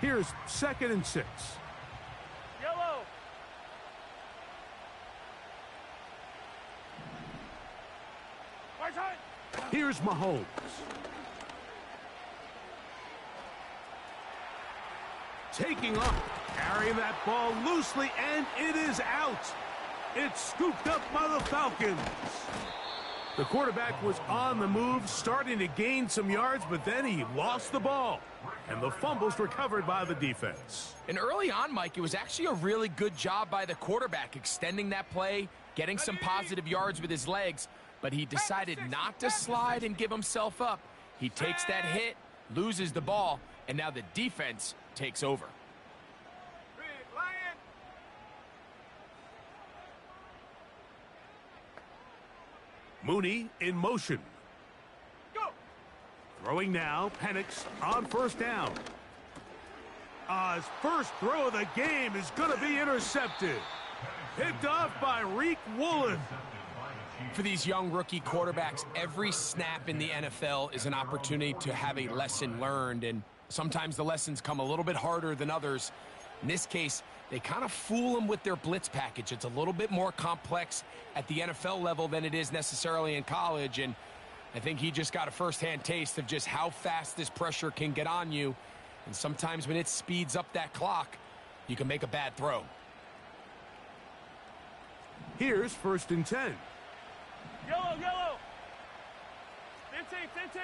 Here's 2nd and 6. Yellow. Right side. Here's Mahomes. Taking off, carrying that ball loosely, and it is out. It's scooped up by the Falcons. The quarterback was on the move, starting to gain some yards, but then he lost the ball. And the fumble's recovered by the defense. And early on, Mike, it was actually a really good job by the quarterback, extending that play, getting some positive yards with his legs, but he decided not to slide and give himself up. He takes that hit, loses the ball, and now the defense takes over. Mooney in motion. Go. Throwing now, Penix on 1st down. His first throw of the game is going to be intercepted. Picked off by Reek Woolen. For these young rookie quarterbacks, every snap in the NFL is an opportunity to have a lesson learned, and sometimes the lessons come a little bit harder than others. In this case, they kind of fool them with their blitz package. It's a little bit more complex at the NFL level than it is necessarily in college, and I think he just got a first-hand taste of just how fast this pressure can get on you, and sometimes when it speeds up that clock, you can make a bad throw. Here's 1st and 10. Yellow, yellow. 15, 15.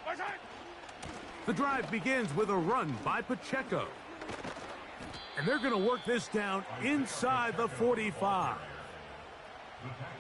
Right side. The drive begins with a run by Pacheco. And they're going to work this down inside the 45.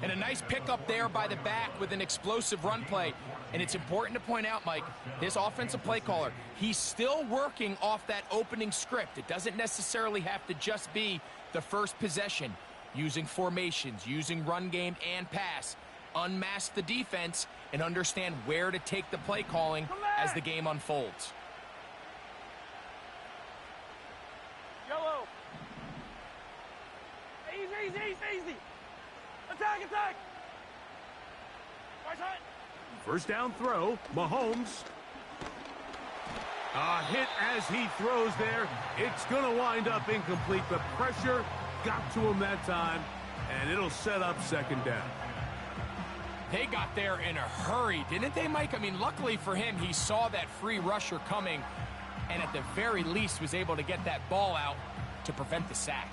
And a nice pickup there by the back with an explosive run play. And it's important to point out, Mike, this offensive play caller, he's still working off that opening script. It doesn't necessarily have to just be the first possession. Using formations, using run game and pass. Unmask the defense and understand where to take the play calling as the game unfolds. Yellow. Easy, easy, easy, easy. Attack, attack. Right side. 1st down throw, Mahomes. A hit as he throws there. It's going to wind up incomplete. The pressure got to him that time, and it'll set up 2nd down. They got there in a hurry, didn't they, Mike? I mean, luckily for him, he saw that free rusher coming, and at the very least was able to get that ball out to prevent the sack.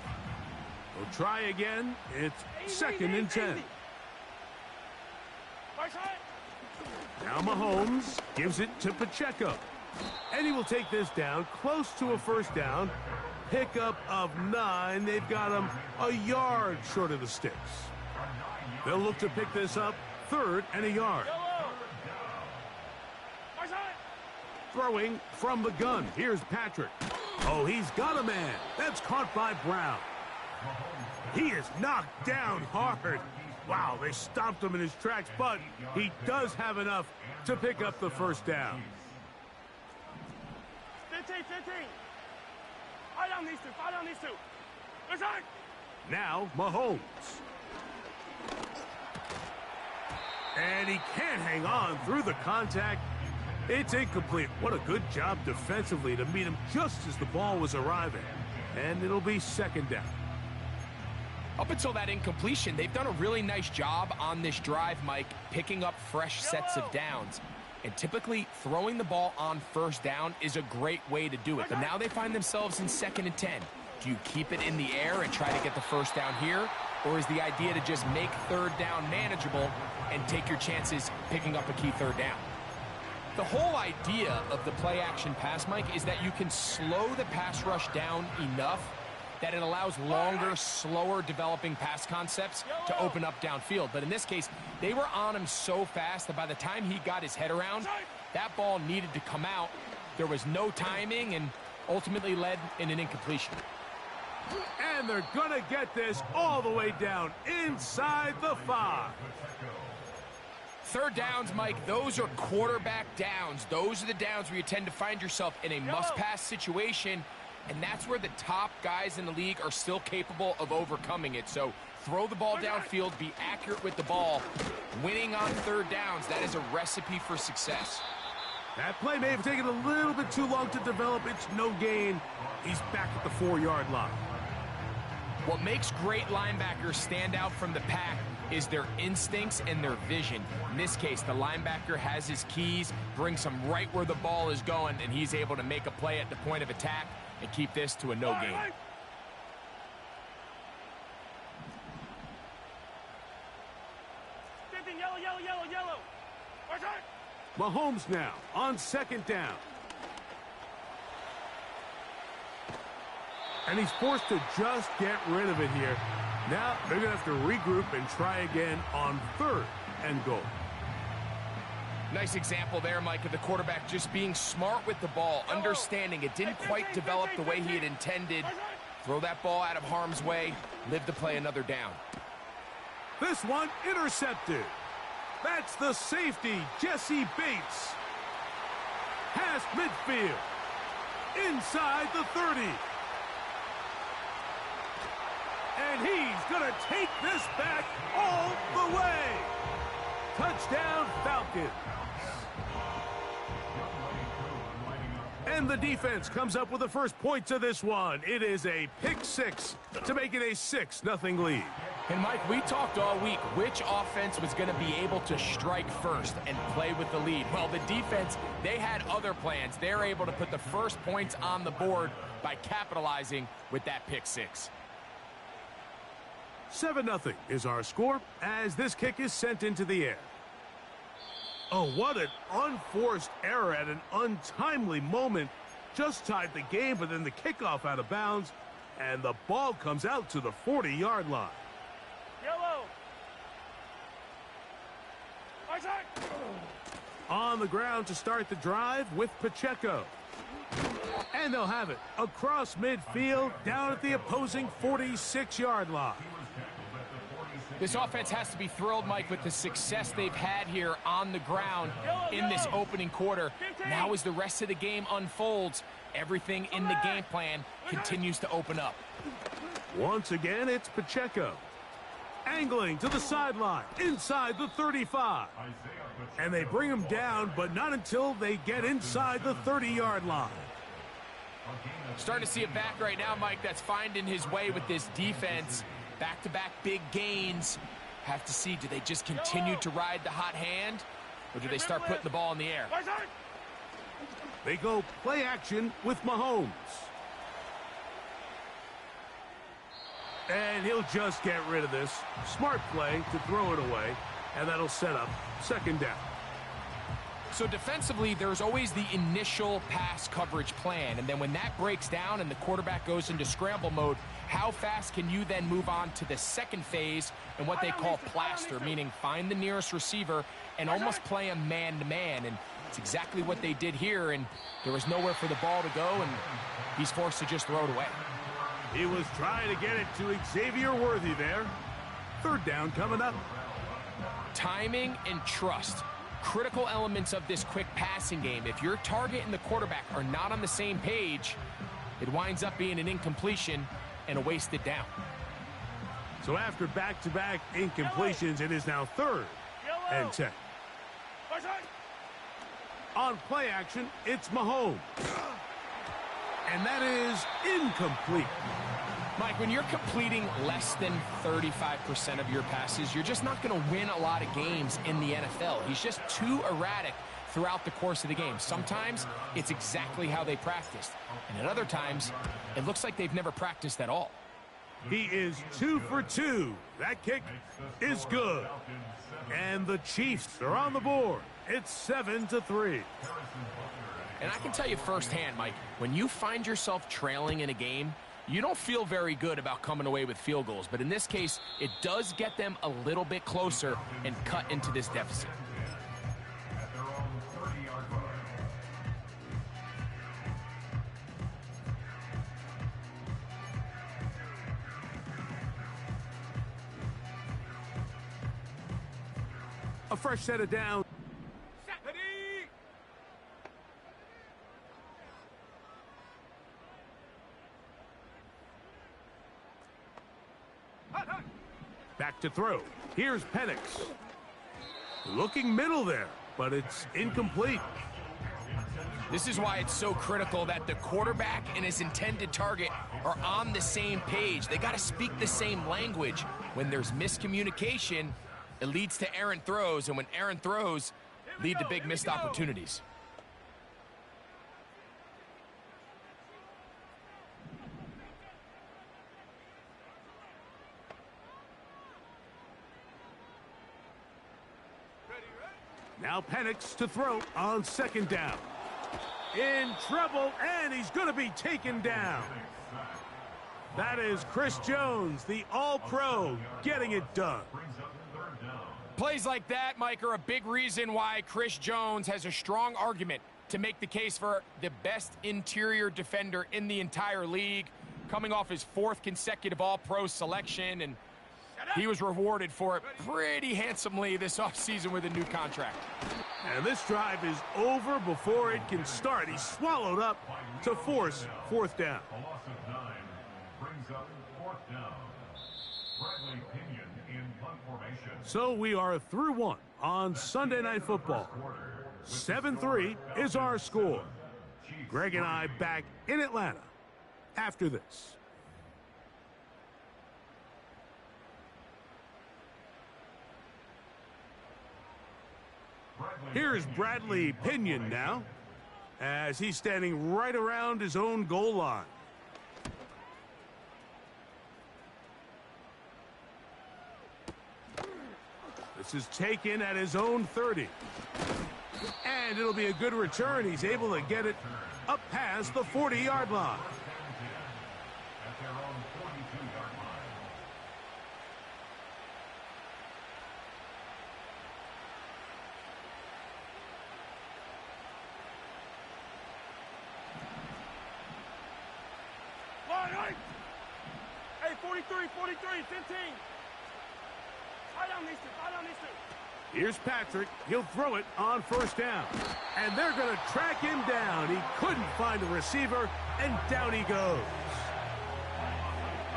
We'll try again. It's 2nd and 10. Right side. Now Mahomes gives it to Pacheco. And he will take this down close to a 1st down. Pickup of 9. They've got him a yard short of the sticks. They'll look to pick this up 3rd and a yard. Yellow. Right side. Throwing from the gun. Here's Patrick. Oh, he's got a man. That's caught by Brown. He is knocked down hard. Wow, they stopped him in his tracks, but he does have enough to pick up the 1st down. 15, 15. Fire down these two, fire down these two. Right side. Now Mahomes. And he can't hang on through the contact. It's incomplete. What a good job defensively to meet him just as the ball was arriving. And it'll be 2nd down. Up until that incompletion, they've done a really nice job on this drive, Mike, picking up fresh sets of downs. And typically, throwing the ball on 1st down is a great way to do it. But now they find themselves in 2nd and 10. Do you keep it in the air and try to get the 1st down here? Or is the idea to just make 3rd down manageable and take your chances picking up a key 3rd down? The whole idea of the play-action pass, Mike, is that you can slow the pass rush down enough that it allows longer, slower developing pass concepts to open up downfield. But in this case, they were on him so fast that by the time he got his head around, that ball needed to come out. There was no timing and ultimately led in an incompletion. And they're going to get this all the way down inside the 5. 3rd downs, Mike, those are quarterback downs. Those are the downs where you tend to find yourself in a must-pass situation, and that's where the top guys in the league are still capable of overcoming it. So throw the ball downfield, be accurate with the ball. Winning on 3rd downs, that is a recipe for success. That play may have taken a little bit too long to develop. It's no gain. He's back at the 4-yard line. What makes great linebackers stand out from the pack is their instincts and their vision. In this case, the linebacker has his keys, brings him right where the ball is going, and he's able to make a play at the point of attack and keep this to a no gain. Yellow, yellow, yellow, yellow. Mahomes now on 2nd down. And he's forced to just get rid of it here. Now they're going to have to regroup and try again on 3rd and goal. Nice example there, Mike, of the quarterback just being smart with the ball, understanding it didn't quite develop the way he had intended. Throw that ball out of harm's way, live to play another down. This one intercepted. That's the safety, Jesse Bates. Past midfield. Inside the 30. And he's going to take this back all the way. Touchdown, Falcons. And the defense comes up with the first points of this one. It is a pick 6 to make it a 6-0 lead. And, Mike, we talked all week which offense was going to be able to strike first and play with the lead. Well, the defense, they had other plans. They're able to put the first points on the board by capitalizing with that pick 6. 7-0 is our score as this kick is sent into the air. Oh, what an unforced error at an untimely moment. Just tied the game, but then the kickoff out of bounds, and the ball comes out to the 40-yard line. Yellow. On the ground to start the drive with Pacheco. And they'll have it across midfield down at the opposing 46-yard line. This offense has to be thrilled, Mike, with the success they've had here on the ground in this opening quarter. Now as the rest of the game unfolds, everything in the game plan continues to open up. Once again, it's Pacheco. Angling to the sideline, inside the 35. And they bring him down, but not until they get inside the 30-yard line. Starting to see a back right now, Mike, that's finding his way with this defense. Back-to-back big gains. Have to see, do they just continue to ride the hot hand, or do they start putting the ball in the air? They go play action with Mahomes. And he'll just get rid of this. Smart play to throw it away, and that'll set up 2nd down. So defensively, there's always the initial pass coverage plan, and then when that breaks down and the quarterback goes into scramble mode, how fast can you then move on to the second phase and what they call plaster, meaning find the nearest receiver and almost play a man-to-man, and it's exactly what they did here, and there was nowhere for the ball to go, and he's forced to just throw it away. He was trying to get it to Xavier Worthy there. 3rd down coming up. Timing and trust. Critical elements of this quick passing game. If your target and the quarterback are not on the same page, it winds up being an incompletion and a wasted down. So after back-to-back incompletions, it is now 3rd and 10. On play action, it's Mahomes. And that is incomplete. Mike, when you're completing less than 35% of your passes, you're just not going to win a lot of games in the NFL. He's just too erratic throughout the course of the game. Sometimes it's exactly how they practiced, and at other times it looks like they've never practiced at all. He is 2 for 2. That kick is good. And the Chiefs are on the board. It's 7-3. And I can tell you firsthand, Mike, when you find yourself trailing in a game, you don't feel very good about coming away with field goals. But in this case, it does get them a little bit closer and cut into this deficit. A fresh set of downs. Back to throw. Here's Penix. Looking middle there, but it's incomplete. This is why it's so critical that the quarterback and his intended target are on the same page. They got to speak the same language. When there's miscommunication, it leads to errant throws, and when errant throws lead to big missed opportunities. Now Penix to throw on second down. In trouble, and he's going to be taken down. That is Chris Jones, the All-Pro, getting it done. Plays like that, Mike, are a big reason why Chris Jones has a strong argument to make the case for the best interior defender in the entire league, coming off his 4th consecutive All-Pro selection, and he was rewarded for it pretty handsomely this offseason with a new contract. And this drive is over before it can start. He's swallowed up to force 4th down. A loss of 9 brings up 4th down. Bradley Pinion in punt formation. So we are through 1 on Sunday Night Football. 7-3 is our score. Greg and I back in Atlanta after this. Here's Bradley Pinion now, as he's standing right around his own goal line. This is taken at his own 30. And it'll be a good return. He's able to get it up past the 40-yard line. At their own 42-yard line. Hey, 43, 15. Tie down these two. Here's Patrick. He'll throw it on 1st down. And they're going to track him down. He couldn't find a receiver, and down he goes.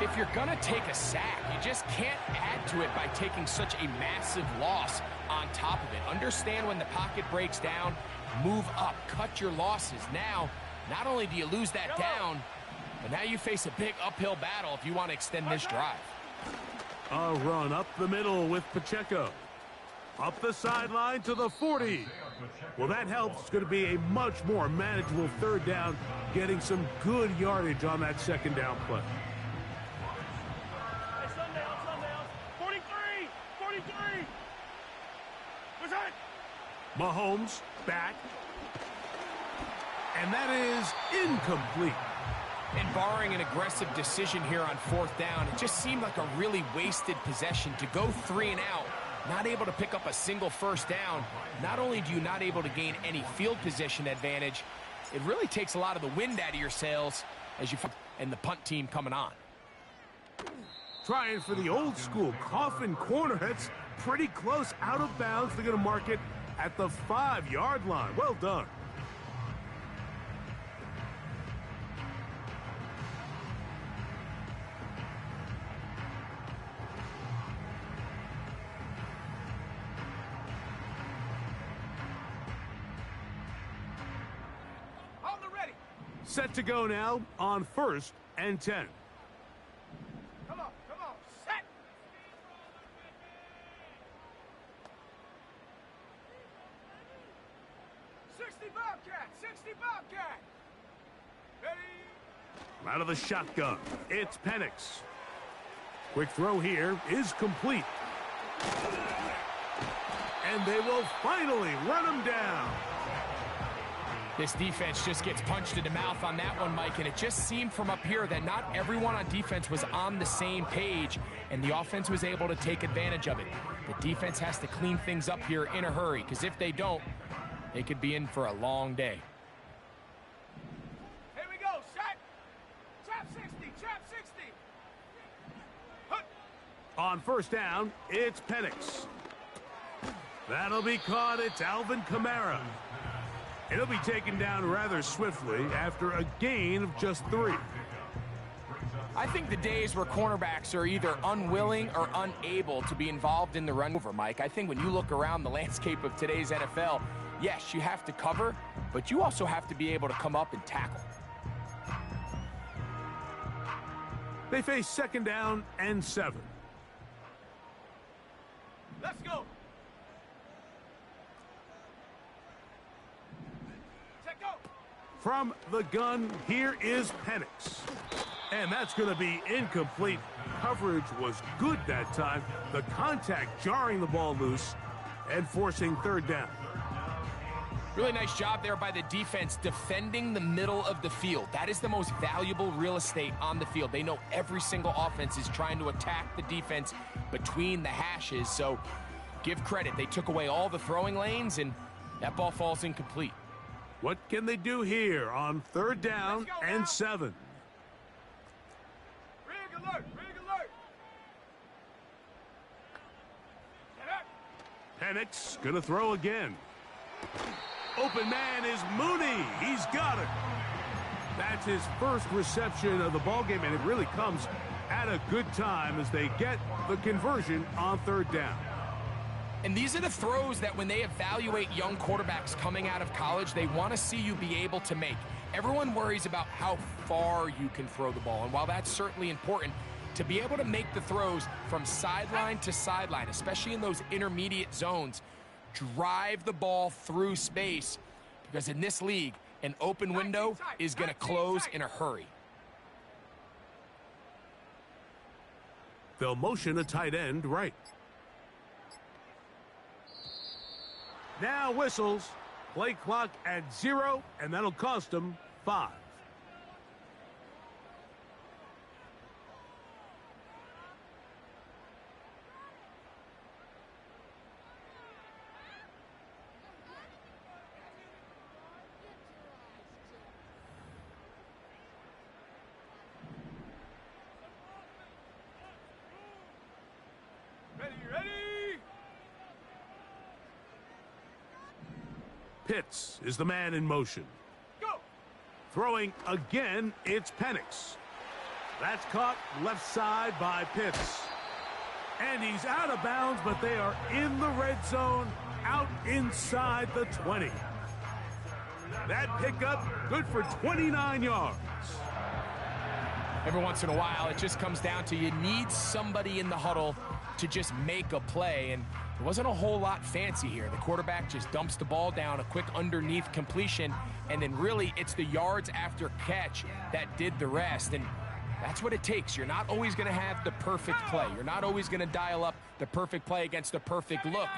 If you're going to take a sack, you just can't add to it by taking such a massive loss on top of it. Understand when the pocket breaks down, move up, cut your losses. Now, not only do you lose that down, but now you face a big uphill battle if you want to extend this drive. A run up the middle with Pacheco. Up the sideline to the 40. Well, that helps. It's going to be a much more manageable 3rd down, getting some good yardage on that 2nd down play. Hey, sundown. 43. What's that? Mahomes back. And that is incomplete. And barring an aggressive decision here on 4th down, it just seemed like a really wasted possession to go 3 and out, not able to pick up a single 1st down. Not only do you not able to gain any field position advantage, it really takes a lot of the wind out of your sails as you and the punt team coming on. Trying for the old school coffin corner. That's pretty close out of bounds. They're going to mark it at the 5-yard line. Well done. Set to go now on 1st and 10. Come on. Set. Sixty Bobcat. Ready. Out of the shotgun, it's Penix. Quick throw here is complete. And they will finally run him down. This defense just gets punched in the mouth on that one, Mike, and it just seemed from up here that not everyone on defense was on the same page, and the offense was able to take advantage of it. The defense has to clean things up here in a hurry, because if they don't, they could be in for a long day. Here we go, set. Trap 60. Hut. On 1st down, it's Penix. That'll be caught. It's Alvin Kamara. It'll be taken down rather swiftly after a gain of just 3. I think the days where cornerbacks are either unwilling or unable to be involved in the run over, Mike. I think when you look around the landscape of today's NFL, Yes, you have to cover, but you also have to be able to come up and tackle. They face 2nd down and 7. Let's go. Check go. From the gun, here is Penix. And that's going to be incomplete. Coverage was good that time. The contact jarring the ball loose and forcing 3rd down. Really nice job there by the defense defending the middle of the field. That is the most valuable real estate on the field. They know every single offense is trying to attack the defense between the hashes. So give credit. They took away all the throwing lanes, and that ball falls incomplete. What can they do here on 3rd down and 7? Rig alert. Rig alert. Get up. Penix going to throw again. Open man is Mooney. He's got it. That's his first reception of the ballgame, and it really comes at a good time as they get the conversion on 3rd down. And these are the throws that when they evaluate young quarterbacks coming out of college, they want to see you be able to make. Everyone worries about how far you can throw the ball, and while that's certainly important, to be able to make the throws from sideline to sideline, especially in those intermediate zones, drive the ball through space, because in this league, an open window is going to close in a hurry. They'll motion a tight end right. Now whistles. Play clock at 0, and that'll cost them 5. Ready. Pitts is the man in motion. Go. Throwing again, it's Penix. That's caught left side by Pitts. And he's out of bounds, but they are in the red zone, out inside the 20. That pickup, good for 29 yards. Every once in a while, it just comes down to you need somebody in the huddle to just make a play, and there wasn't a whole lot fancy here. The quarterback just dumps the ball down, a quick underneath completion, and then really it's the yards after catch that did the rest, and that's what it takes. You're not always going to have the perfect play. You're not always going to dial up the perfect play against the perfect look.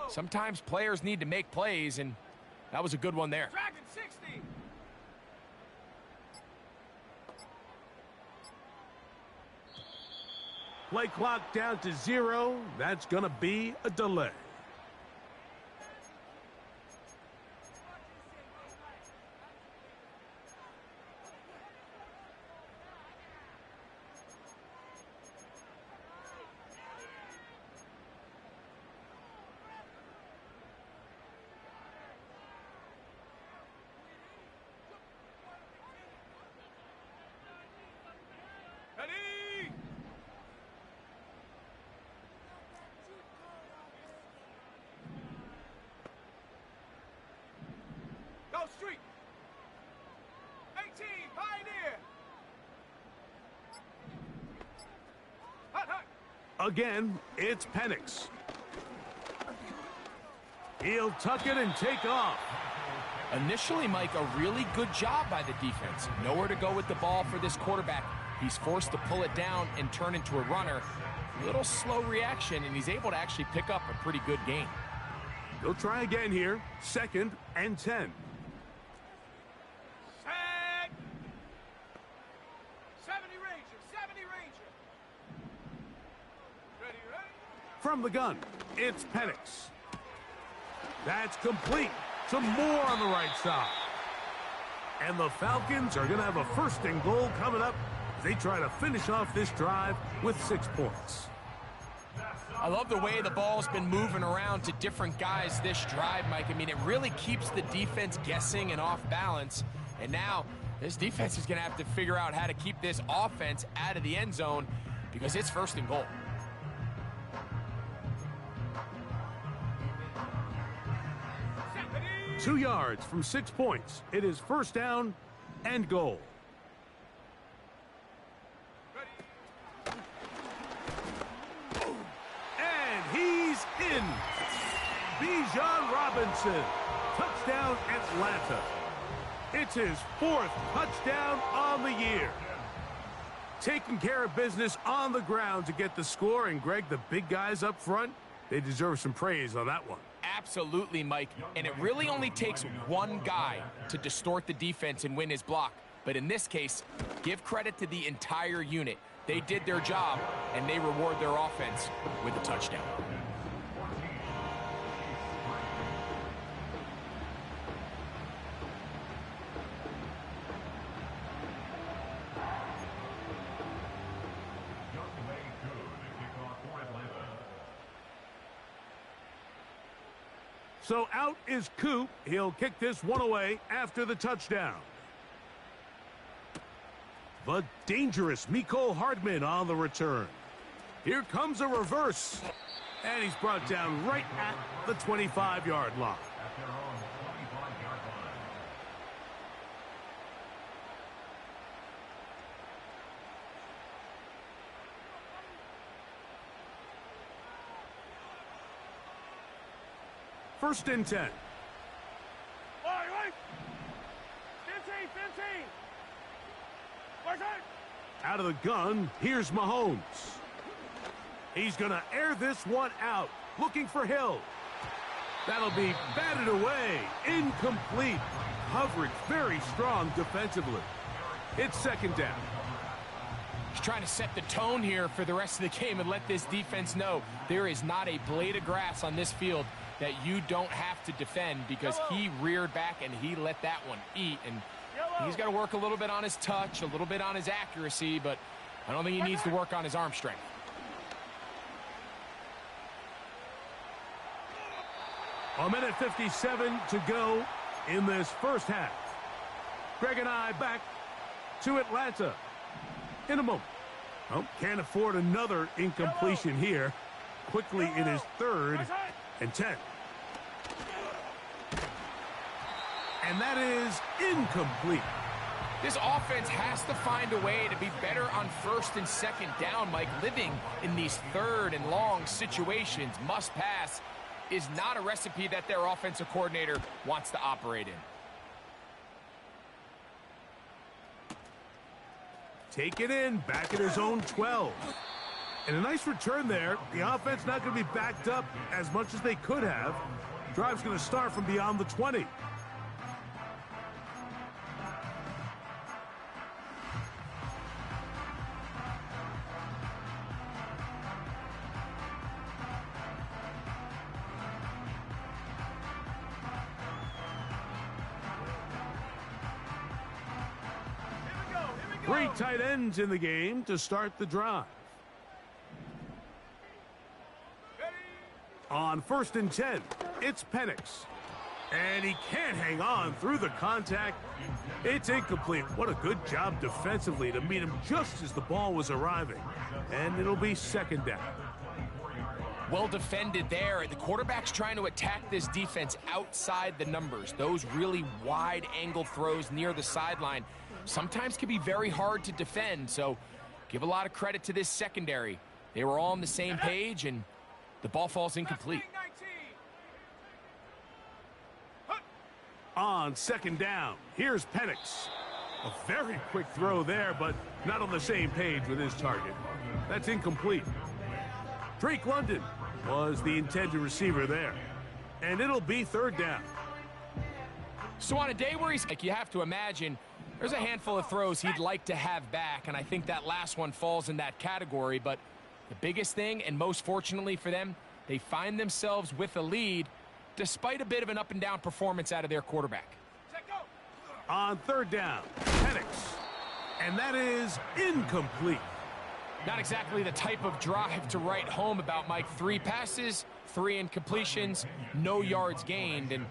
Sometimes players need to make plays, and that was a good one there. Dragon 60. Play clock down to 0. That's going to be a delay. Ready. Go street. 18, Pioneer. Hut. Again, it's Penix. He'll tuck it and take off. Initially, Mike, a really good job by the defense. Nowhere to go with the ball for this quarterback. He's forced to pull it down and turn into a runner. A little slow reaction, and he's able to actually pick up a pretty good gain. They'll try again here. 2nd and 10. Set. 70 Ranger. 70 Ranger. Ready. From the gun, it's Penix. That's complete. Some more on the right side. And the Falcons are going to have a 1st and goal coming up as they try to finish off this drive with 6 points. I love the way the ball's been moving around to different guys this drive, Mike. I mean, it really keeps the defense guessing and off balance. And now this defense is going to have to figure out how to keep this offense out of the end zone because it's 1st and goal. Set. Ready. 2 yards from 6 points. It is first down and goal. And he's in. Bijan Robinson. Touchdown, Atlanta. It's his 4th touchdown on the year. Taking care of business on the ground to get the score. And, Greg, the big guys up front, they deserve some praise on that one. Absolutely, Mike. And it really only takes one guy to distort the defense and win his block. But in this case, give credit to the entire unit. They did their job, and they reward their offense with a touchdown. So out is Coop. He'll kick this one away after the touchdown. The dangerous Mecole Hardman on the return. Here comes a reverse. And he's brought down right at the 25-yard line. At their own 25-yard line. First and 10. Wait. 15. Right side. Out of the gun, here's Mahomes. He's going to air this one out, looking for Hill. That'll be batted away, incomplete. Coverage very strong defensively. It's second down. He's trying to set the tone here for the rest of the game and let this defense know there is not a blade of grass on this field that you don't have to defend, because he reared back and he let that one eat. And he's got to work a little bit on his touch, a little bit on his accuracy, but I don't think he needs to work on his arm strength. A minute 57 to go in this first half. Greg and I back to Atlanta in a moment. Oh, can't afford another incompletion here. Quickly it is 3rd and 10. And that is incomplete. This offense has to find a way to be better on first and second down, Mike. Living in these 3rd and long situations, must pass, is not a recipe that their offensive coordinator wants to operate in. Take it in, back at his own 12. And a nice return there. The offense not going to be backed up as much as they could have. Drive's going to start from beyond the 20. Three tight ends in the game to start the drive. On first and 10, it's Penix. And he can't hang on through the contact. It's incomplete. What a good job defensively to meet him just as the ball was arriving. And it'll be second down. Well defended there. The quarterback's trying to attack this defense outside the numbers. Those really wide angle throws near the sideline sometimes can be very hard to defend. So give a lot of credit to this secondary. They were all on the same page, and the ball falls incomplete. On second down, here's Penix. A very quick throw there, but not on the same page with his target. That's incomplete. Drake London was the intended receiver there. And it'll be third down. So on a day where he's like, you have to imagine there's a handful of throws he'd like to have back, and I think that last one falls in that category. But the biggest thing, and most fortunately for them, they find themselves with a lead despite a bit of an up-and-down performance out of their quarterback. On third down, Penix. And that is incomplete. Not exactly the type of drive to write home about, Mike. 3 passes, 3 incompletions, no yards gained. And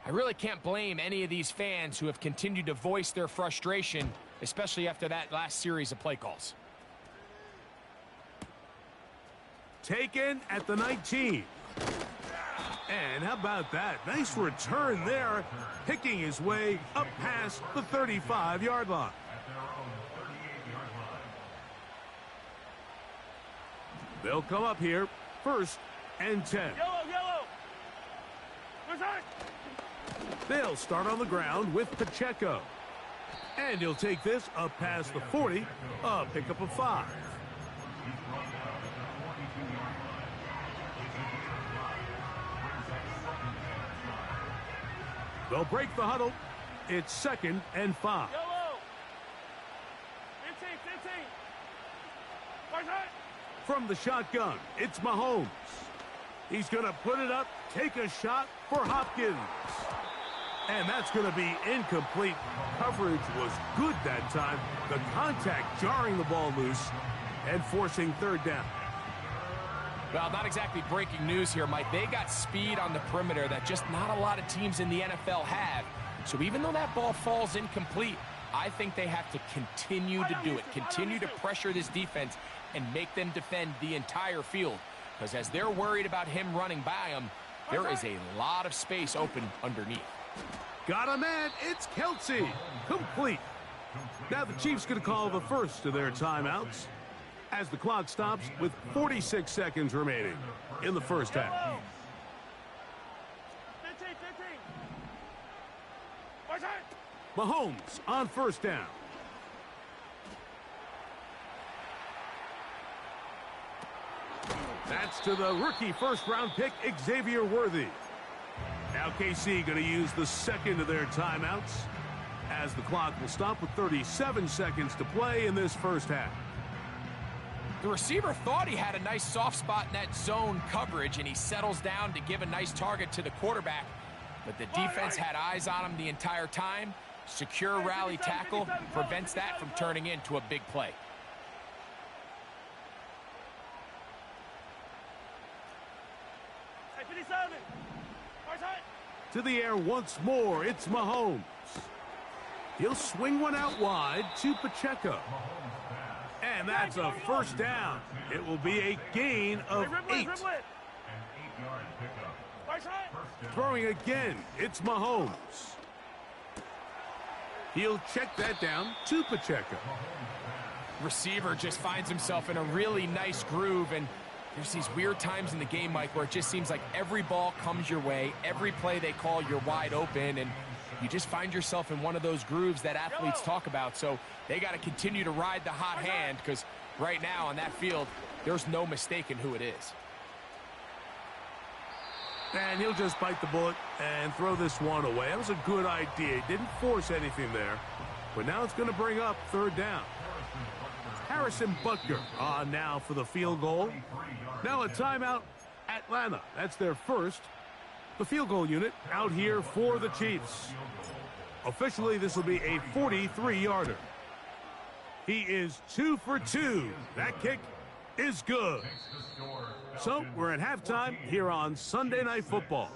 I really can't blame any of these fans who have continued to voice their frustration, especially after that last series of play calls. Taken at the 19. And how about that? Nice return there, picking his way up past the 35-yard line. At their own 38-yard line. They'll come up here, 1st and 10. Yellow. Return. They'll start on the ground with Pacheco. And he'll take this up past the 40, a pickup of 5. He's brought down at the 42-yard line. It's a gain of 5. Brings up 2nd and 5. They'll break the huddle. It's 2nd and 5. Yellow. 15. Return. From the shotgun, it's Mahomes. He's going to put it up, take a shot for Hopkins. And that's going to be incomplete. Coverage was good that time. The contact jarring the ball loose and forcing 3rd down. Well, not exactly breaking news here, Mike. They got speed on the perimeter that just not a lot of teams in the NFL have. So even though that ball falls incomplete, I think they have to continue to do it, continue to pressure this defense and make them defend the entire field. Because as they're worried about him running by them, there is a lot of space open underneath. Got a man. It's Kelsey. Complete. Now the Chiefs going to call the first of their timeouts as the clock stops with 46 seconds remaining in the first half. 15. Return. Mahomes on 1st down. That's to the rookie 1st-round pick, Xavier Worthy. Now KC going to use the 2nd of their timeouts as the clock will stop with 37 seconds to play in this first half. The receiver thought he had a nice soft spot in that zone coverage, and he settles down to give a nice target to the quarterback. But the defense had eyes on him the entire time. Secure rally tackle prevents that from turning into a big play. Hey, 57. Return. To the air once more, it's Mahomes. He'll swing one out wide to Pacheco. And that's a 1st down. It will be a gain of 8. An 8-yard pickup. Return. First down. Throwing again, it's Mahomes. He'll check that down to Pacheco. Receiver just finds himself in a really nice groove, and there's these weird times in the game, Mike, where it just seems like every ball comes your way, every play they call, you're wide open, and you just find yourself in one of those grooves that athletes talk about. So they got to continue to ride the hot hand, because right now on that field, there's no mistaking who it is. And he'll just bite the bullet and throw this one away. That was a good idea. He didn't force anything there. But now it's going to bring up 3rd down. Harrison Butker on now for the field goal. Now a timeout, Atlanta. That's their 1st. The field goal unit out here for the Chiefs. Officially, this will be a 43-yarder. He is 2 for 2. That kick is good. So we're at halftime here on Sunday Night Football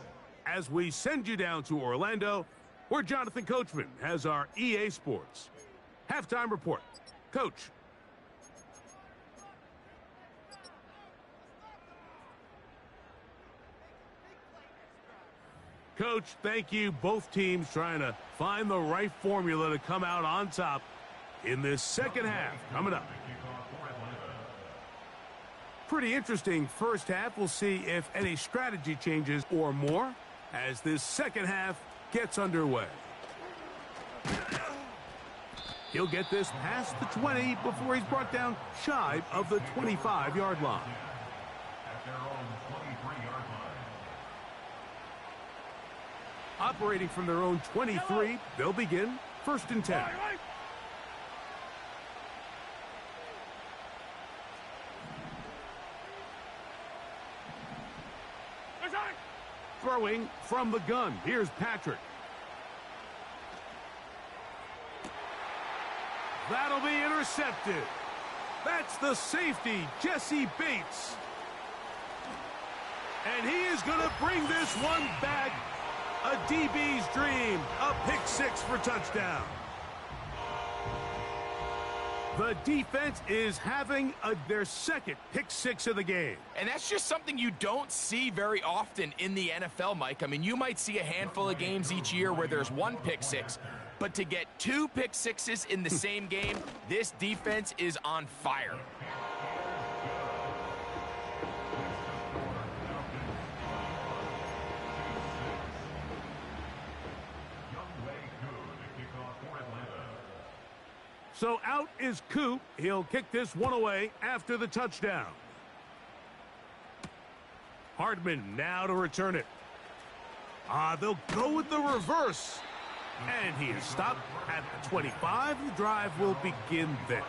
as we send you down to Orlando, where Jonathan Coachman has our EA Sports halftime report. Coach. Coach, thank you. Both teams trying to find the right formula to come out on top in this second half. Coming up. Pretty interesting first half. We'll see if any strategy changes or more as this second half gets underway. He'll get this past the 20 before he's brought down shy of the 25-yard line. At their own 23-yard line. Operating from their own 23, they'll begin 1st and 10. Throwing from the gun. Here's Patrick. That'll be intercepted. That's the safety, Jesse Bates. And he is going to bring this one back. A DB's dream. A pick 6 for touchdown. The defense is having their second pick six of the game. And that's just something you don't see very often in the NFL, Mike. I mean, you might see a handful of games each year where there's one pick six, but to get two pick sixes in the same game, this defense is on fire. So out is Coop. He'll kick this one away after the touchdown. Hardman now to return it. They'll go with the reverse. And he is stopped at the 25. The drive will begin there.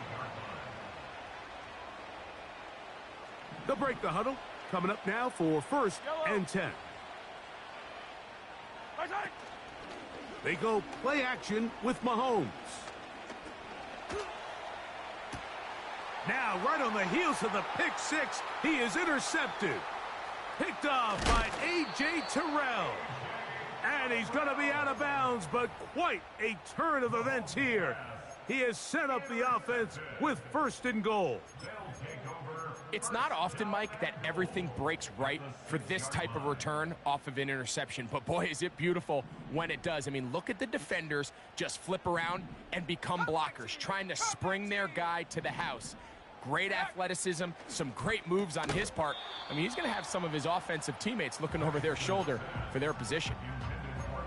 They'll break the huddle. Coming up now for 1st and 10. They go play action with Mahomes. Now, right on the heels of the pick six, he is intercepted. Picked off by A.J. Terrell. And he's going to be out of bounds, but quite a turn of events here. He has set up the offense with 1st and goal. It's not often, Mike, that everything breaks right for this type of return off of an interception. But, boy, is it beautiful when it does. I mean, look at the defenders just flip around and become blockers, trying to spring their guy to the house. Great athleticism, some great moves on his part. I mean, he's going to have some of his offensive teammates looking over their shoulder for their position.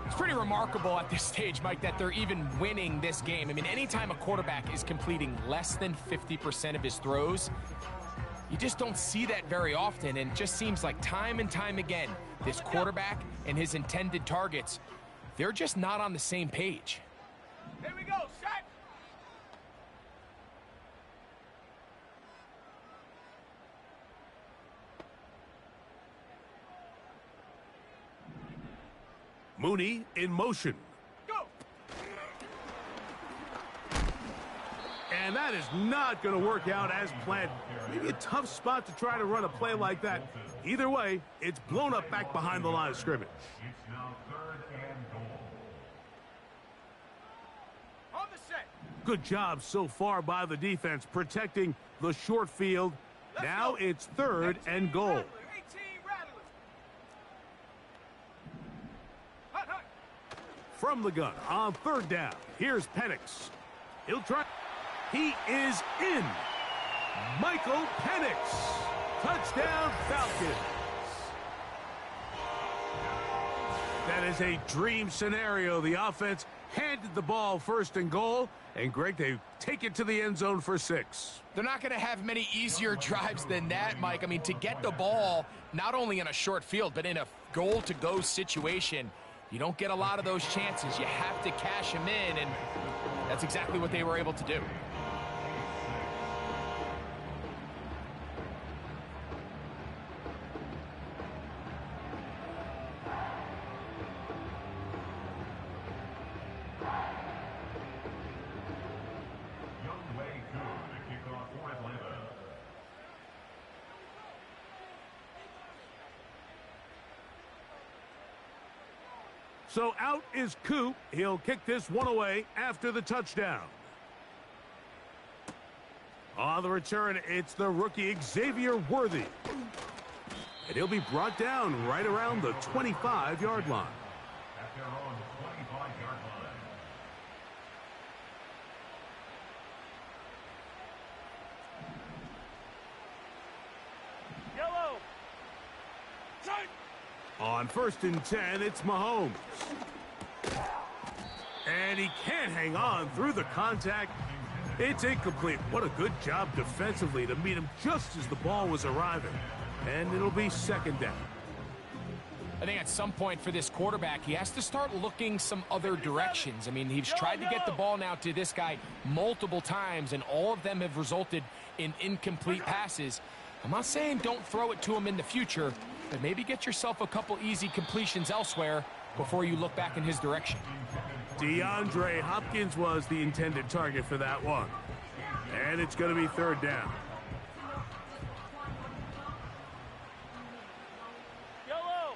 It's pretty remarkable at this stage, Mike, that they're even winning this game. I mean, anytime a quarterback is completing less than 50% of his throws, you just don't see that very often, and it just seems like time and time again, this quarterback and his intended targets, they're just not on the same page. Here we go, set! Mooney in motion. Go! And that is not going to work out as planned. Maybe a tough spot to try to run a play like that. Either way, it's blown up back behind the line of scrimmage. It's now 3rd and goal. On the set! Good job so far by the defense protecting the short field. Now it's 3rd and goal. 18 Rattler. Hot, hot. From the gun on 3rd down. Here's Penix. He'll try. He is in. Michael Penix. Touchdown Falcons. That is a dream scenario. The offense handed the ball 1st and goal. And, Greg, they take it to the end zone for 6. They're not going to have many easier drives than that, Mike. I mean, to get the ball, not only in a short field, but in a goal-to-go situation, you don't get a lot of those chances. You have to cash them in, and that's exactly what they were able to do. So out is Coop. He'll kick this one away after the touchdown. On the return, it's the rookie Xavier Worthy. And he'll be brought down right around the 25-yard line. At their own 25-yard line. Yellow. Tight. On 1st and 10, it's Mahomes. And he can't hang on through the contact. It's incomplete. What a good job defensively to meet him just as the ball was arriving. And it'll be 2nd down. I think at some point for this quarterback, he has to start looking some other directions. I mean, he's tried to get the ball now to this guy multiple times, and all of them have resulted in incomplete passes. I'm not saying don't throw it to him in the future, but maybe get yourself a couple easy completions elsewhere before you look back in his direction. DeAndre Hopkins was the intended target for that one. And it's going to be 3rd down. Yellow.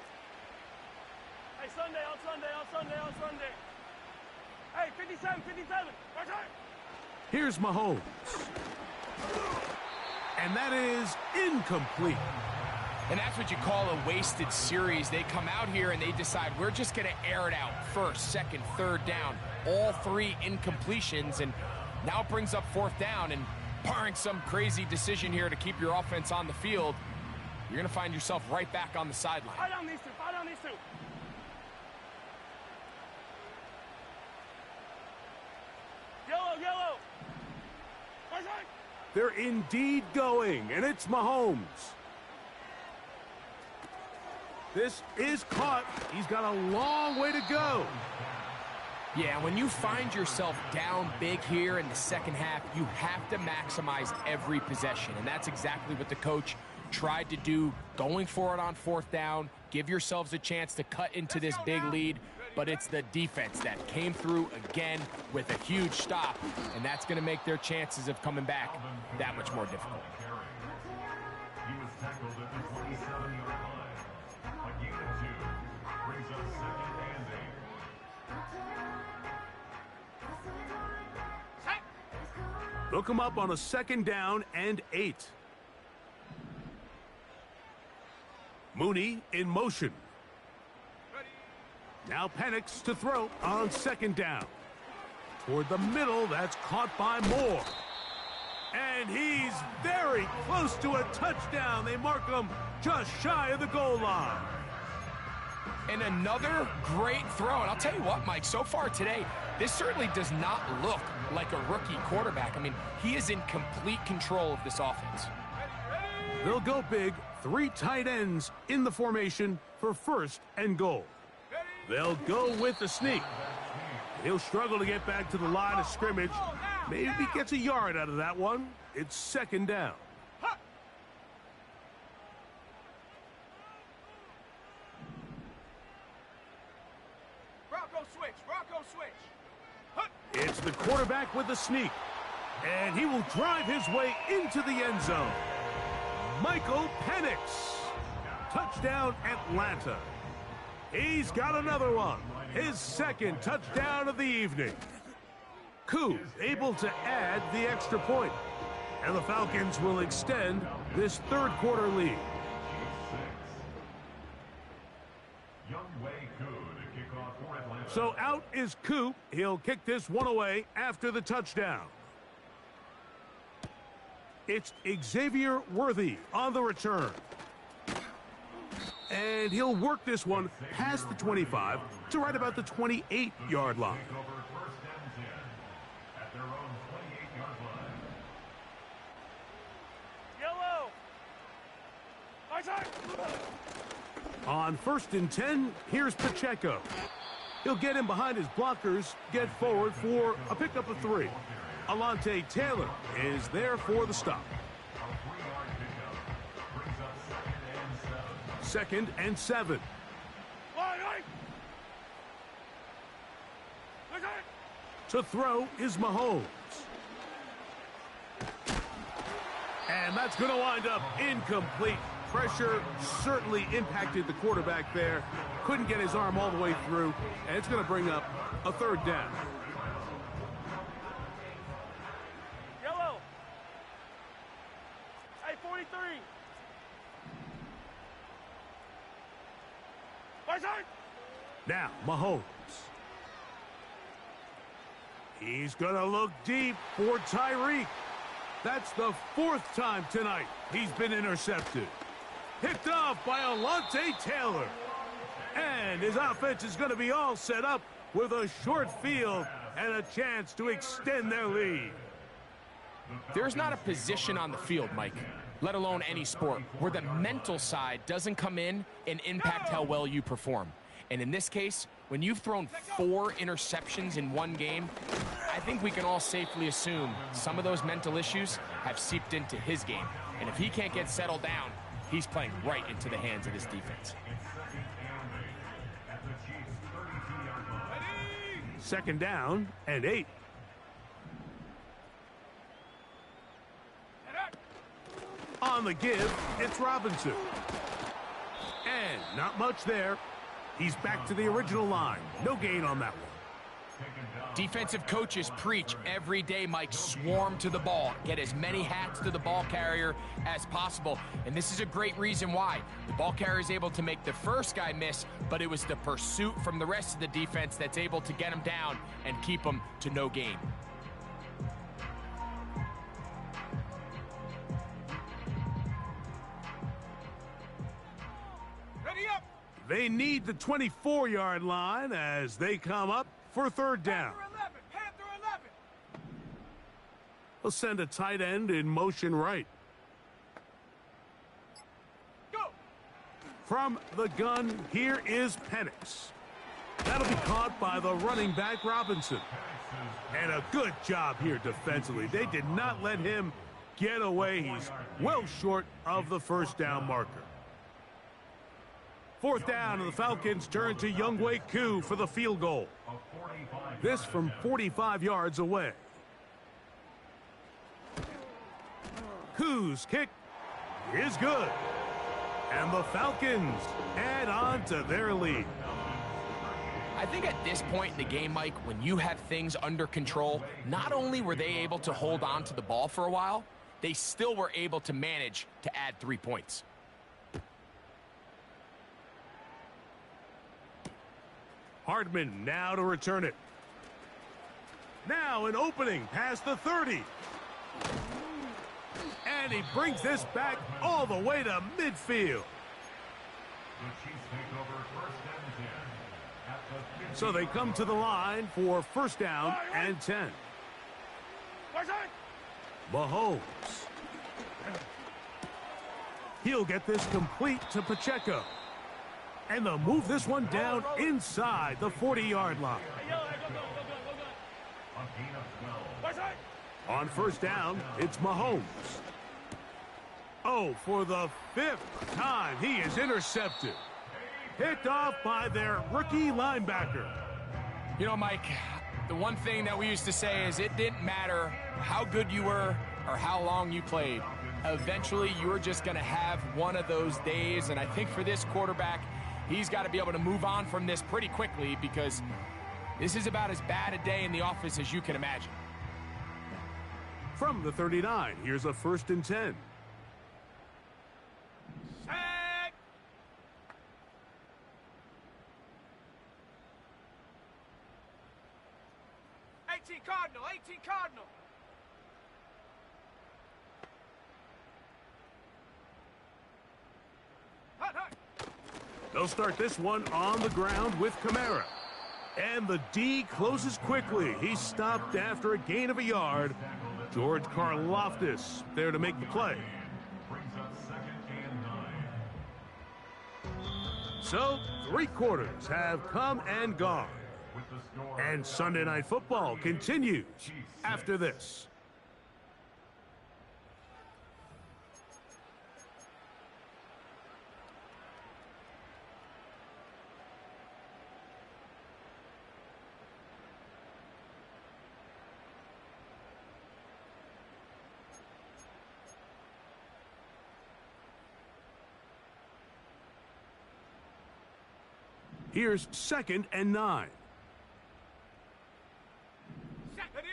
Hey, Sunday, on Sunday, on Sunday, on Sunday. Hey, 57, 57. Right, right. Here's Mahomes. And that is incomplete. And that's what you call a wasted series. They come out here and they decide we're just going to air it out. First, second, third down. All three incompletions. And now it brings up fourth down. And barring some crazy decision here to keep your offense on the field, you're going to find yourself right back on the sideline. Fight on these two. Fight on these two. Yellow, yellow. Right side. They're indeed going, and it's Mahomes. This is caught. He's got a long way to go. Yeah, when you find yourself down big here in the second half, you have to maximize every possession. And that's exactly what the coach tried to do, going for it on fourth down. Give yourselves a chance to cut into this big lead. But it's the defense that came through again with a huge stop. And that's going to make their chances of coming back that much more difficult. He was tackled at the 27-yard line. A gain of 2 brings up 2nd and 8. They'll come up on a 2nd down and 8. Mooney in motion. Now Penix to throw on 2nd down. Toward the middle, that's caught by Moore. And he's very close to a touchdown. They mark him just shy of the goal line. And another great throw. And I'll tell you what, Mike, so far today, this certainly does not look like a rookie quarterback. I mean, he is in complete control of this offense. They'll go big, 3 tight ends in the formation for 1st and goal. They'll go with the sneak. He'll struggle to get back to the line of scrimmage. Maybe he gets a yard out of that one. It's 2nd down. Bronco switch. Bronco switch. It's the quarterback with the sneak. And he will drive his way into the end zone. Michael Penix. Touchdown, Atlanta. He's got another one. His 2nd touchdown of the evening. Koo able to add the extra point. And the Falcons will extend this 3rd quarter lead. So out is Koo. He'll kick this one away after the touchdown. It's Xavier Worthy on the return. And he'll work this one past the 25 to right about the 28-yard line. Yellow. Right side. On 1st and 10, here's Pacheco. He'll get in behind his blockers, get forward for a pickup of 3. Alontae Taylor is there for the stop. 2nd and 7. To throw is Mahomes. And that's going to wind up incomplete. Pressure certainly impacted the quarterback there. Couldn't get his arm all the way through. And it's going to bring up a 3rd down. Yellow. Hey, 43. Right side. Now, Mahomes. He's going to look deep for Tyreek. That's the 4th time tonight he's been intercepted. Picked off by Alontae Taylor. And his offense is going to be all set up with a short field and a chance to extend their lead. There's not a position on the field, Mike, let alone any sport, where the mental side doesn't come in and impact how well you perform. And in this case, when you've thrown 4 interceptions in one game, I think we can all safely assume some of those mental issues have seeped into his game. And if he can't get settled down, he's playing right into the hands of this defense. 2nd down and 8. On the give, it's Robinson. And not much there. He's back to the original line. No gain on that one. Defensive coaches preach every day, Mike, swarm to the ball. Get as many hats to the ball carrier as possible. And this is a great reason why. The ball carrier is able to make the first guy miss, but it was the pursuit from the rest of the defense that's able to get him down and keep him to no gain. Ready up. They need the 24-yard line as they come up for third down. Panther 11. They'll send a tight end in motion right. Go. From the gun, here is Penix. That'll be caught by the running back Robinson. And a good job here defensively. They did not let him get away. He's well short of the first down marker. Fourth down, and the Falcons turn to Younghoe Koo for the field goal. This from 45 yards away. Koo's kick is good. And the Falcons add on to their lead. I think at this point in the game, Mike, when you have things under control, not only were they able to hold on to the ball for a while, they still were able to manage to add 3 points. Hardman now to return it. Now an opening past the 30. And he brings this back all the way to midfield. The Chiefs take over first and 10 at the 50. So they come to the line for first down and 10. Mahomes. He'll get this complete to Pacheco. And they'll move this one down inside the 40-yard line. On gain of 12. On first down, it's Mahomes. Oh, for the 5th time, he is intercepted. Picked off by their rookie linebacker. You know, Mike, the one thing that we used to say is it didn't matter how good you were or how long you played. Eventually, you were just going to have one of those days, and I think for this quarterback, he's got to be able to move on from this pretty quickly because this is about as bad a day in the office as you can imagine. From the 39, here's a first and 10. Sack. Cardinal. 18 Cardinal. Hut, hut. They'll start this one on the ground with Kamara. And the D closes quickly. He's stopped after a gain of a yard. George Karlaftis there to make the play. Brings up second and 9. So, 3 quarters have come and gone. With the score. And Sunday Night Football continues after this. Here's second and 9. Ready.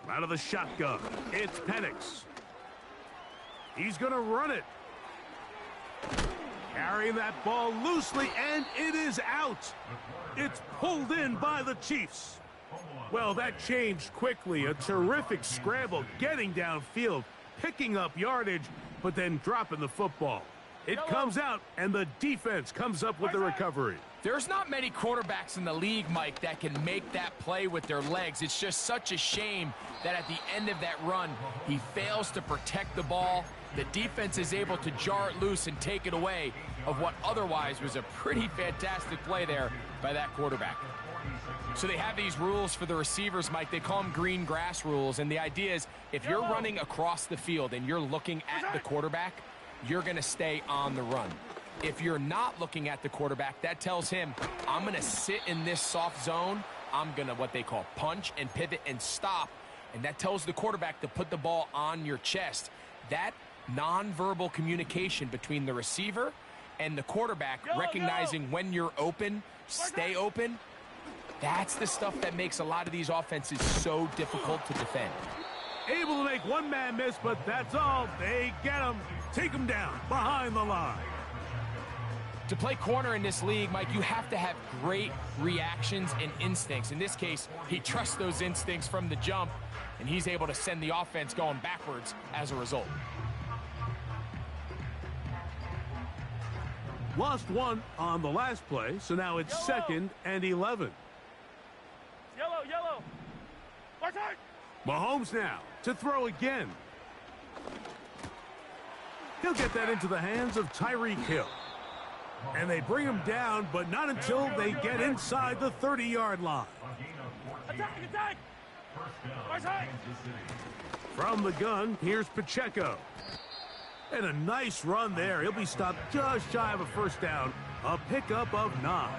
Out of the shotgun, it's Penix. He's going to run it. Carrying that ball loosely, and it is out. It's pulled in by the Chiefs. Well, that changed quickly. A terrific scramble, getting downfield, picking up yardage, but then dropping the football. It comes out, and the defense comes up with the recovery. There's not many quarterbacks in the league, Mike, that can make that play with their legs. It's just such a shame that at the end of that run, he fails to protect the ball. The defense is able to jar it loose and take it away of what otherwise was a pretty fantastic play there by that quarterback. So they have these rules for the receivers, Mike. They call them green grass rules, and the idea is if you're running across the field and you're looking at the quarterback, you're going to stay on the run. If you're not looking at the quarterback, that tells him, I'm going to sit in this soft zone. I'm going to what they call punch and pivot and stop. and that tells the quarterback to put the ball on your chest. That nonverbal communication between the receiver and the quarterback, recognizing when you're open, stay open, that's the stuff that makes a lot of these offenses so difficult to defend. Able to make one man miss, but that's all. They get him. Take him down behind the line. To play corner in this league, Mike, you have to have great reactions and instincts. In this case, he trusts those instincts from the jump, and he's able to send the offense going backwards as a result. Lost one on the last play, so now it's 2nd and 11. Yellow, yellow. Martin! Mahomes now to throw again. He'll get that into the hands of Tyreek Hill. And they bring him down, but not until they get inside the 30-yard line. Attack, attack! Martin! From the gun, here's Pacheco. And a nice run there. He'll be stopped just shy of a first down. A pickup of 9.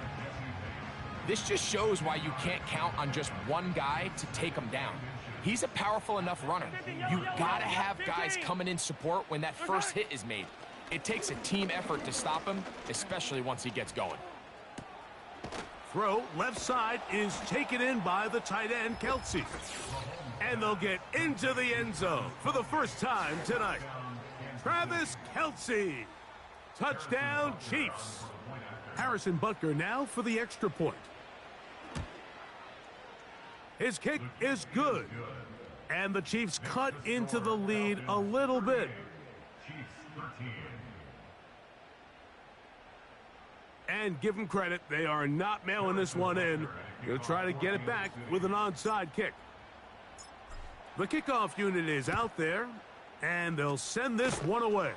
This just shows why you can't count on just one guy to take him down. He's a powerful enough runner. You gotta have guys coming in support when that first hit is made. It takes a team effort to stop him, especially once he gets going. Throw left side is taken in by the tight end, Kelsey. And they'll get into the end zone for the first time tonight. Travis Kelsey. Touchdown, Chiefs. Harrison Butker now for the extra point. His kick is good. And the Chiefs cut into the lead a little bit. And give them credit, they are not mailing this one in. They'll try to get it back with an onside kick. The kickoff unit is out there, and they'll send this one away.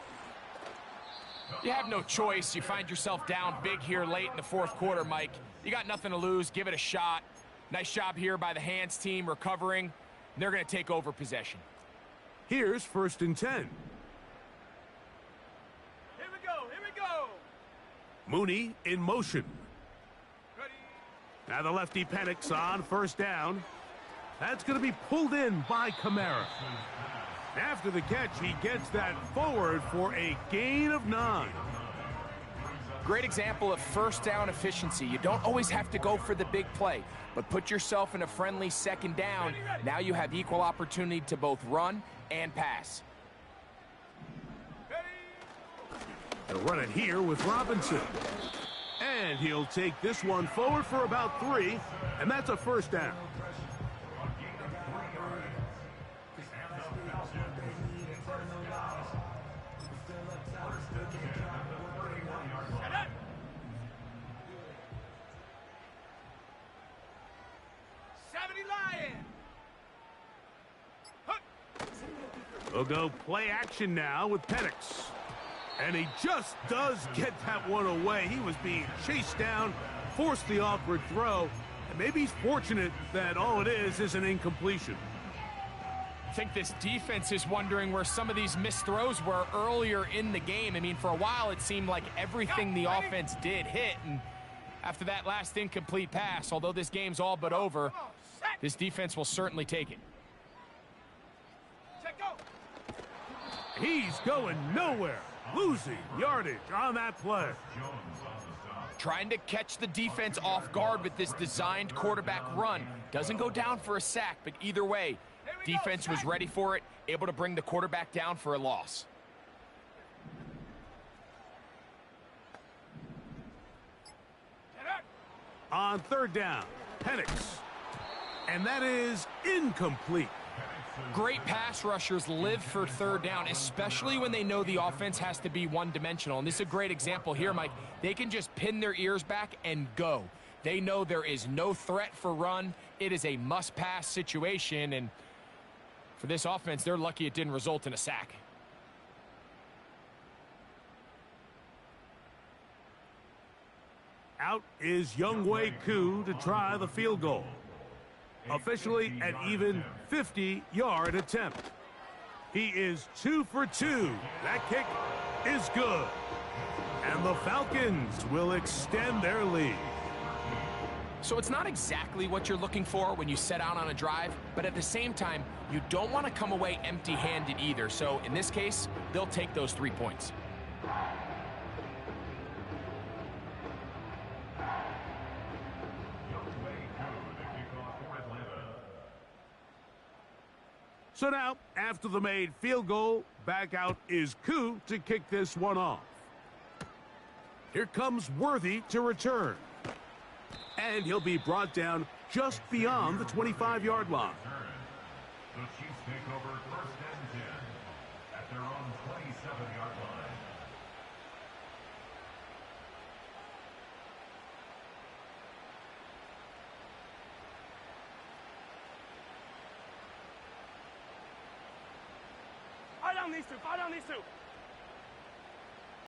You have no choice. You find yourself down big here late in the fourth quarter, Mike. You got nothing to lose. Give it a shot. Nice job here by the hands team recovering. They're going to take over possession. Here's 1st and 10. Here we go, here we go! Mooney in motion. Ready? Now the lefty panics on 1st down. That's going to be pulled in by Kamara. After the catch, he gets that forward for a gain of 9. Great example of first down efficiency. You don't always have to go for the big play, but put yourself in a friendly 2nd down. Now you have equal opportunity to both run and pass. They'll run it here with Robinson. And he'll take this one forward for about 3, and that's a 1st down. They'll go play action now with Penix. And he just does get that one away. He was being chased down, forced the awkward throw, and maybe he's fortunate that all it is an incompletion. I think this defense is wondering where some of these missed throws were earlier in the game. I mean, for a while it seemed like everything the offense did hit, and after that last incomplete pass, although this game's all but over, this defense will certainly take it. He's going nowhere, losing yardage on that play. Trying to catch the defense off guard with this designed quarterback run. Doesn't go down for a sack, but either way, defense was ready for it, able to bring the quarterback down for a loss. On 3rd down, Penix. And that is incomplete. Great pass rushers live for 3rd down, especially when they know the offense has to be one-dimensional. And this is a great example here, Mike. They can just pin their ears back and go. They know there is no threat for run. It is a must-pass situation, and for this offense, they're lucky it didn't result in a sack. Out is Younghoe Koo to try the field goal. Officially an even 50-yard attempt. He is 2 for 2. That kick is good. And the Falcons will extend their lead. So it's not exactly what you're looking for when you set out on a drive, but at the same time, you don't want to come away empty-handed either. So in this case, they'll take those 3 points. So now, after the made field goal, back out is Koo to kick this one off. Here comes Worthy to return. And he'll be brought down just beyond the 25-yard line. The Chiefs take over 1st and 10 at their own 27-yard line. Fire down these two. Fire down these two.